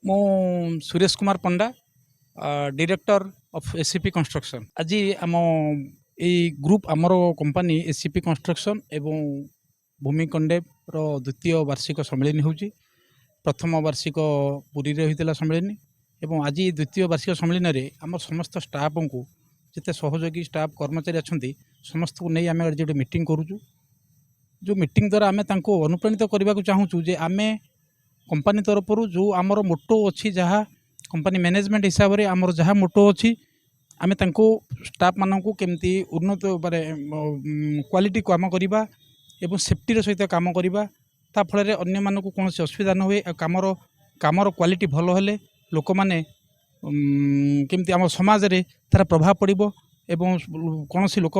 मो सुरेश कुमार पंडा director of SCP construction आज आम ग्रुप आमर कंपनी एससीपी कंस्ट्रक्शन एवं भूमि कंडेप द्वितीय वार्षिक सम्मेलन हो प्रथम वार्षिक पुरी रे होता सम्मेलन एवं आज द्वितीय वार्षिक सम्मेलन में आम समस्त स्टाफ को जिते सहयोगी स्टाफ कर्मचारी अच्छा समस्त को नहीं आम जो मीटिंग करुचु जो मीटिंग द्वारा आम अनुप्राणित करने को चाहूँ जे आम कंपनी तरफ जो आमर मोटो अच्छी जहाँ कंपनी मैनेजमेंट हिसाब से आमर जहाँ मोटो अच्छी आम स्टाफ मानक केमती उन्नत माने क्वालिटी काम करवा एवं सेफ्टी सहित काम करवा फल अन्य मानक कौन असुविधा न हुए कामर क्वालिटी भल हेले लोक मैंने केमती आम समाज रे तार प्रभाव पड़ो एवं कौन सी लोक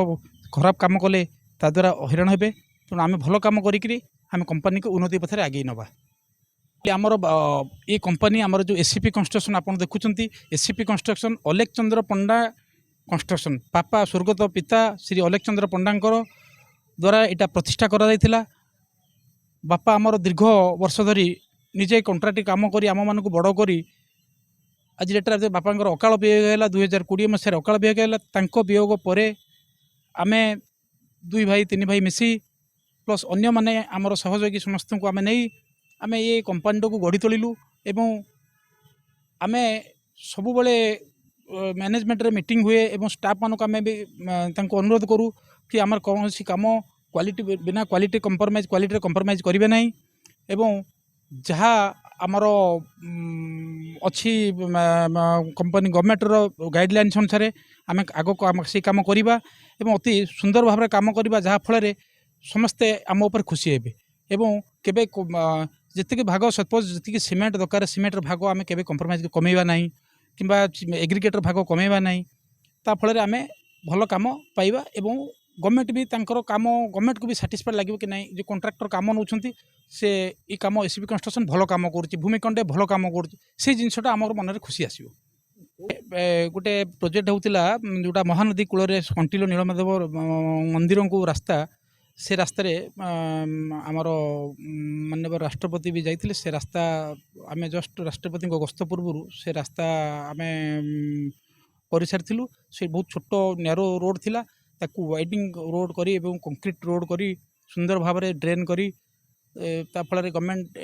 खराब काम कले ता द्वारा हैरान हेबे तेणु आम भल काम करी आम कंपनी को उन्नति पथरे आगे नवा आमर ये कंपनी आमर जो एससीपी कंस्ट्रक्शन आप देखुं एससीपी कंस्ट्रक्शन अलेख चंद्र पंडा कंस्ट्रक्शन पापा स्वर्गत पिता श्री अलेख चंद्र पंडा द्वारा यहाँ प्रतिष्ठा करा बापा आमर दीर्घ वर्ष धरी निजे कंट्राक्ट काम करी आम मान बड़ करी आज डेट बापा अकाल वियोग है 2020 मसीह अकाल वियोग है वियोग पर आम दुई भाई तीन भाई मिसी प्लस अन्य माने आमर सहयोगी समस्त को आम नहीं आम ये कंपानी को गढ़ी तोलू एवं आम सब मैनेजमेंट रे मीटिंग हुए एवं स्टाफ मानक आम भी अनुरोध करूँ कि आम कौन सी काम क्वालिटी बिना क्वालिटी कंप्रोमाइज करेंगे ना एवं जहाँ आमर अच्छी कंपनी गवर्नमेंट गाइडलाइंस अनुसार आम आग से कम करवा एवं अति सुंदर भाव में कम करवा जहाँ फल समस्ते आम उपर खुशी हे एवं केबे जी भाग सपोज जी सीमेंट दरकार सीमेंट भाग आम के कंप्रोमाइज कमेवा ना कि एग्रिगेटर भाग कमेवा ना फल आम भल कम पाइबा एवं गवर्नमेंट भी तांकर काम गवर्नमेंट को भी साटिस्फाइड लगे कि नहीं जो कंट्राक्टर काम नौ से ये कम एससीपी कंस्ट्रक्शन भल कम कर भूमिकंडे भल कम कर जिनसा आम मन में खुशी आसो गोटे प्रोजेक्ट होता जोटा महानदी कूल कंटिलो नीलमाधव मंदिर को रास्ता से रास्तार आमर माननीय राष्ट्रपति भी जाते से रास्ता आम जस्ट राष्ट्रपति गस्त पूर्व से रास्ता आम कर सारी से बहुत छोट नैरो रोड थिला ताकू वाइडिंग रोड करी एवं कंक्रीट रोड करी सुंदर भाव में ड्रेन करी फल गवर्नमेंट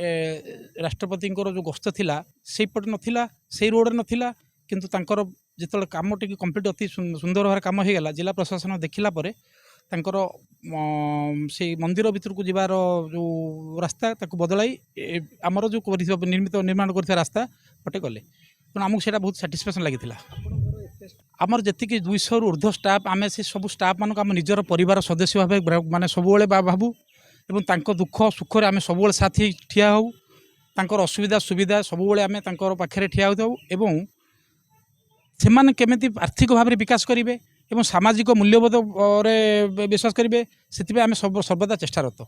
राष्ट्रपति जो गस्त थिला से पट नथिला से रोड नथिला किंतु तांकर जिते काम टी कंप्लीट अति सुंदर भाव काम हो गला जिला प्रशासन देखला परे तांकर से मंदिर भीतर को जीवार जो रास्ता ताकू बदलाई आमर जो निर्मित निर्माण कर रास्ता पटे गले तेणु आमको से बहुत साटिस्फैक्शन लगी आमर जी 200 रु ऊर्ध्व स्टाफ आम से सब स्टाफ मानक आम निजर परिवार सदस्य भाव माने सब भावु एवं तांको दुख सुख आम सब साथी ठिया हो तांकर असुविधा सुविधा सब आम पाखे ठिया होता एवं से माने केमिति आर्थिक भाव में विकास करेंगे एवं सामाजिक मूल्यबोध विश्वास करेंगे से आम सर्वदा चेष्टारत।